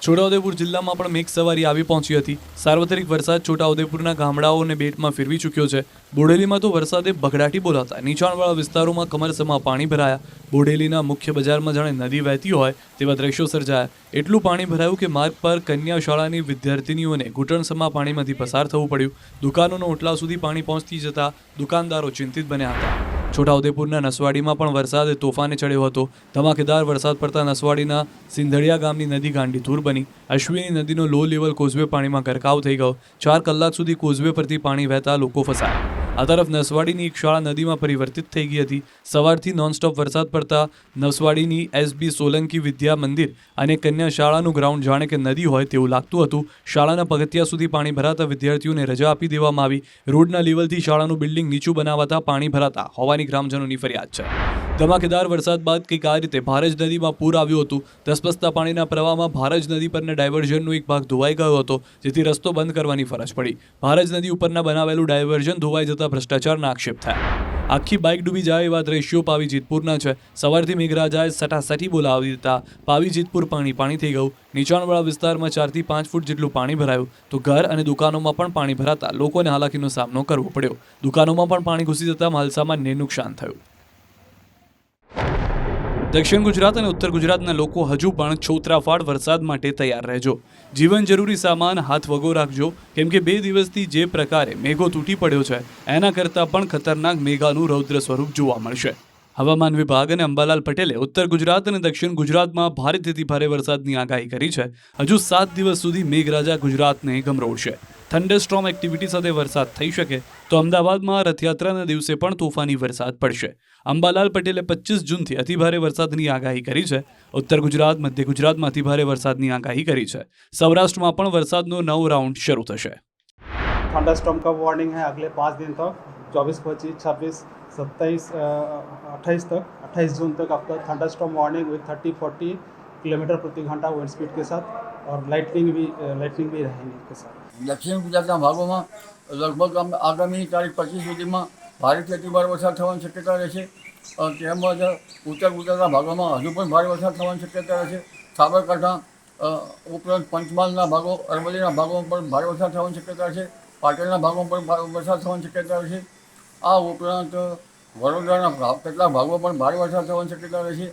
છોટાઉદેપુર જિલ્લામાં પણ મેઘસવારી આવી પહોંચી હતી। સાર્વત્રિક વરસાદ છોટાઉદેપુરના ગામડાઓને બેટમાં ફેરવી ચૂક્યો છે। બોડેલીમાં તો વરસાદે બગડાટી બોલાવતા નીચાણવાળા વિસ્તારોમાં કમરસમાં પાણી ભરાયા। બોડેલીના મુખ્ય બજારમાં જાણે નદી વહેતી હોય તેવા દ્રશ્યો સર્જાયા। એટલું પાણી ભરાયું કે માર્ગ પર કન્યા શાળાની વિદ્યાર્થીનીઓને ઘૂંટણસમા પાણીમાંથી પસાર થવું પડ્યું। દુકાનોના ઓટલા સુધી પાણી પહોંચતી જતા દુકાનદારો ચિંતિત બન્યા હતા। છોટાઉદેપુરના નસવાડીમાં પણ વરસાદ તોફાને ચડ્યો હતો। ધમાકેદાર વરસાદ પડતા નસવાડીના સિંધડિયા ગામની નદી ગાંડીતુર બની। અશ્વિની નદીનો લો લેવલ કોઝવે પાણીમાં ગરકાવ થઈ ગયો। 4 કલાક સુધી કોઝવે પરથી પાણી વહેતા લોકો ફસાયા। આ તરફ નસવાડીની એક શાળા નદીમાં પરિવર્તિત થઈ ગઈ હતી। સવારથી નોનસ્ટોપ વરસાદ પડતા નસવાડીની એસબી સોલંકી વિદ્યા મંદિર અને કન્યા શાળાનું ગ્રાઉન્ડ જાણે કે નદી હોય તેવું લાગતું હતું। શાળાના પગથિયા સુધી પાણી ભરાતા વિદ્યાર્થીઓને રજા આપી દેવામાં આવી। રોડના લેવલથી શાળાનું બિલ્ડિંગ નીચું બનાવાતા પાણી ભરાતા હોવાની ગ્રામજનોની ફરિયાદ છે। ધમાકેદાર વરસાદ બાદ કંઈક આ રીતે ભારજ નદીમાં પૂર આવ્યું હતું। ધસમસતા પાણીના પ્રવાહમાં ભારજ નદી પરના ડાયવર્ઝનનો એક ભાગ ધોવાઈ ગયો હતો, જેથી રસ્તો બંધ કરવાની ફરજ પડી। ભારજ નદી ઉપરના બનાવેલું ડાયવર્ઝન ધોવાઈ જતા ભ્રષ્ટાચારના આક્ષેપ થયા। આખી બાઇક ડૂબી જાય એવા દ્રશ્યો પાવી જેતપુરના છે। સવારથી મેઘરાજાએ સટાસટી બોલાવી દીધા। પાવી જેતપુર પાણી થઈ ગયું। નીચાણવાળા વિસ્તારમાં 4 થી 5 ફૂટ જેટલું પાણી ભરાયું તો ઘર અને દુકાનોમાં પણ પાણી ભરાતા લોકોને હાલાકીનો સામનો કરવો પડ્યો। દુકાનોમાં પણ પાણી ઘૂસી જતા માલસામાનને નુકસાન થયું। દક્ષિણ ગુજરાત અને ઉત્તર ગુજરાતના લોકો હજુ પણ છોતરાફાડ વરસાદ માટે તૈયાર રહેજો। જીવન જરૂરી સામાન હાથ વગો રાખજો, કેમ કે 2 દિવસથી જે પ્રકારે મેઘો તૂટી પડ્યો છે એના કરતાં પણ ખતરનાક મેઘાનું રૌદ્ર સ્વરૂપ જોવા મળશે। હવામાન વિભાગ અને અંબાલાલ પટેલે ઉત્તર ગુજરાત અને દક્ષિણ ગુજરાતમાં ભારેથી ભારે વરસાદની આગાહી કરી છે। હજુ 7 દિવસ સુધી મેઘરાજા ગુજરાતને ગમરોળશે। થંડરસ્ટોર્મ એક્ટિવિટી સાથે વરસાદ થઈ શકે તો અમદાવાદમાં રથયાત્રાના દિવસે પણ તોફાની વરસાદ પડશે। અંબાલાલ પટેલે 25 જૂનથી અતિભારે વરસાદની આગાહી કરી છે। ઉત્તર ગુજરાત, મધ્ય ગુજરાતમાં અતિભારે વરસાદની આગાહી કરી છે। સૌરાષ્ટ્રમાં પણ વરસાદનો નવો રાઉન્ડ શરૂ થશે। थंडरस्टॉर्म का वार्निंग है अगले 5 दिन तक, 24, 25, 26, 27, 28 तक, 28 जून तक आपका थंडरस्टॉर्म वार्निंग विद 30-40 किलोमीटर प्रति घंटा विंड स्पीड के साथ और लाइटनिंग भी रहेंगी इसके साथ। દક્ષિણ ગુજરાતના ભાગોમાં લગભગ આગામી તારીખ 25 સુધીમાં ભારેથી અતિભારે વરસાદ થવાની શક્યતા રહેશે। તેમજ ઉત્તર ગુજરાતના ભાગોમાં હજુ પણ ભારે વરસાદ થવાની શક્યતા રહેશે। સાબરકાંઠા ઉપરાંત પંચમહાલના ભાગો, અરવલ્લીના ભાગોમાં પણ ભારે વરસાદ થવાની શક્યતા રહેશે। પાટણના ભાગોમાં પણ વરસાદ થવાની શક્યતા રહેશે। આ ઉપરાંત વડોદરાના કેટલાક ભાગોમાં પણ ભારે વરસાદ થવાની શક્યતા રહેશે।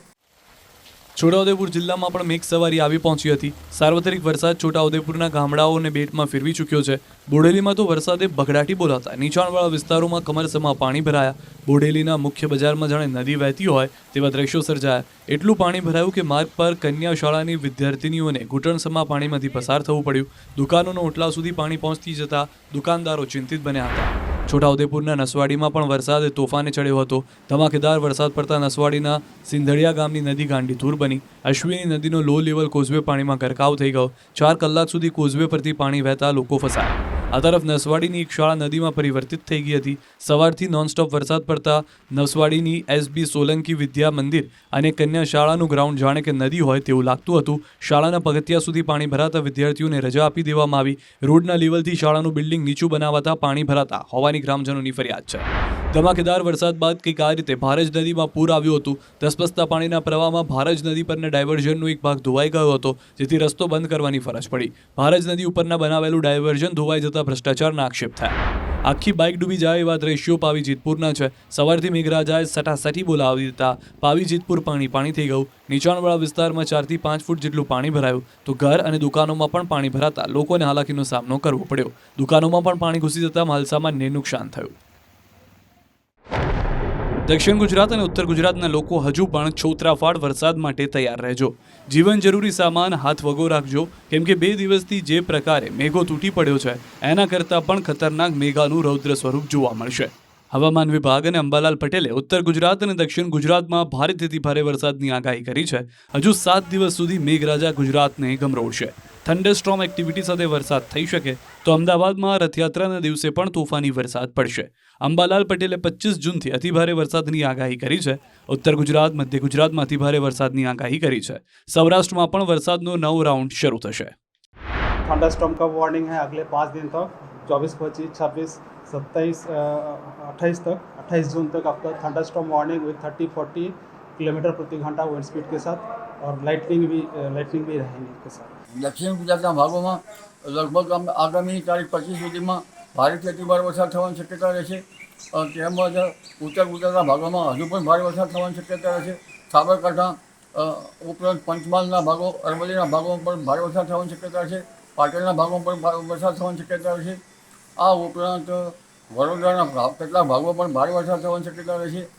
છોટાઉદેપુર જિલ્લામાં પણ મેઘસવારી આવી પહોંચી હતી। સાર્વત્રિક વરસાદ છોટાઉદેપુરના ગામડાઓને બેટમાં ફેરવી ચૂક્યો છે। બોડેલીમાં તો વરસાદે બગડાટી બોલાવતા નીચાણવાળા વિસ્તારોમાં કમરસમાં પાણી ભરાયા। બોડેલીના મુખ્ય બજારમાં જાણે નદી વહેતી હોય તેવા દ્રશ્યો સર્જાયા। એટલું પાણી ભરાયું કે માર્ગ પર કન્યા શાળાની વિદ્યાર્થીનીઓને ઘૂંટણસમા પાણીમાંથી પસાર થવું પડ્યું। દુકાનોના ઓટલા સુધી પાણી પહોંચતી જતા દુકાનદારો ચિંતિત બન્યા હતા। છોટાઉદેપુરના નસવાડીમાં પણ વરસાદ તોફાને ચડ્યો હતો। ધમાકેદાર વરસાદ પડતા નસવાડીના સિંધડિયા ગામની નદી ગાંડીતુર બની। અશ્વિની નદીનો લો લેવલ કોઝવે પાણીમાં ગરકાવ થઈ ગયો। 4 કલાક સુધી કોઝવે પરથી પાણી વહેતા લોકો ફસાયા। આ તરફ નસવાડીની એક શાળા નદીમાં પરિવર્તિત થઈ ગઈ હતી। સવારથી નોનસ્ટોપ વરસાદ પડતા નસવાડીની એસબી સોલંકી વિદ્યા મંદિર અને કન્યા શાળાનું ગ્રાઉન્ડ જાણે કે નદી હોય તેવું લાગતું હતું। શાળાના પગથિયા સુધી પાણી ભરાતા વિદ્યાર્થીઓને રજા આપી દેવામાં આવી। રોડના લેવલથી શાળાનું બિલ્ડિંગ નીચું બનાવાતા પાણી ભરાતા હોવાની ગ્રામજનોની ફરિયાદ છે। ધમાકેદાર વરસાદ બાદ કંઈક આ રીતે ભારજ નદીમાં પૂર આવ્યું હતું। ધસમસતા પાણીના પ્રવાહમાં ભારજ નદી પરના ડાયવર્ઝનનો એક ભાગ ધોવાઈ ગયો હતો, જેથી રસ્તો બંધ કરવાની ફરજ પડી। ભારજ નદી ઉપરના બનાવેલું ડાયવર્ઝન ધોવાઈ જતા ભ્રષ્ટાચારના આક્ષેપ થયા। આખી બાઇક ડૂબી જાય એવા દ્રશ્યો પાવી જેતપુરના છે। સવારથી મેઘરાજાએ સટાસટી બોલાવી દીધા। પાવી જેતપુર પાણી થઈ ગયું। નીચાણવાળા વિસ્તારમાં 4 થી 5 ફૂટ જેટલું પાણી ભરાયું તો ઘર અને દુકાનોમાં પણ પાણી ભરાતા લોકોને હાલાકીનો સામનો કરવો પડ્યો। દુકાનોમાં પણ પાણી ઘૂસી જતા માલસામાનને નુકસાન થયું। દક્ષિણ ગુજરાત અને ઉત્તર ગુજરાતના લોકો હજુ પણ છોતરાફાડ વરસાદ માટે તૈયાર રહેજો। જીવન જરૂરી સામાન હાથ વગો રાખજો, કેમ કે 2 દિવસથી જે પ્રકારે મેઘો તૂટી પડ્યો છે એના કરતાં પણ ખતરનાક મેઘાનું રૌદ્ર સ્વરૂપ જોવા મળશે। હવામાન વિભાગ અને અંબાલાલ પટેલે ઉત્તર ગુજરાત અને દક્ષિણ ગુજરાતમાં ભારેથી ભારે વરસાદની આગાહી કરી છે। હજુ 7 દિવસ સુધી મેઘરાજા ગુજરાતને ગમરોળશે। થંડરસ્ટોર્મ એક્ટિવિટી સાથે વરસાદ થઈ શકે તો અમદાવાદમાં રથયાત્રાના દિવસે પણ તોફાની વરસાદ પડશે। અંબાલાલ પટેલે 25 જૂનથી અતિભારે વરસાદની આગાહી કરી છે। ઉત્તર ગુજરાત, મધ્ય ગુજરાતમાં અતિભારે વરસાદની આગાહી કરી છે। સૌરાષ્ટ્રમાં પણ વરસાદનો નવો રાઉન્ડ શરૂ થશે। थंडरस्टॉर्म का वार्निंग है अगले 5 दिन तक, 24, 25, 26, 27, 28 तक, 28 जून तक आपका थंडरस्टॉर्म वार्निंग विद 30-40 किलोमीटर प्रति घंटा विंड स्पीड के साथ, और लाइटनिंग भी रहेंगी इसके साथ। દક્ષિણ ગુજરાતના ભાગોમાં લગભગ આગામી તારીખ 25 સુધીમાં ભારેથી અતિભારે વરસાદ થવાની શક્યતા રહેશે. તેમજ ઉત્તર ગુજરાતના ભાગોમાં હજુ પણ ભારે વરસાદ થવાની શક્યતા રહેશે. સાબરકાંઠા ઉપરાંત પંચમહાલના ભાગો, અરવલ્લીના ભાગોમાં પણ ભારે વરસાદ થવાની શક્યતા છે. પાટણના ભાગોમાં પણ વરસાદ થવાની શક્યતા રહેશે. આ ઉપરાંત વડોદરાના કેટલાક ભાગોમાં પણ ભારે વરસાદ થવાની શક્યતા રહેશે.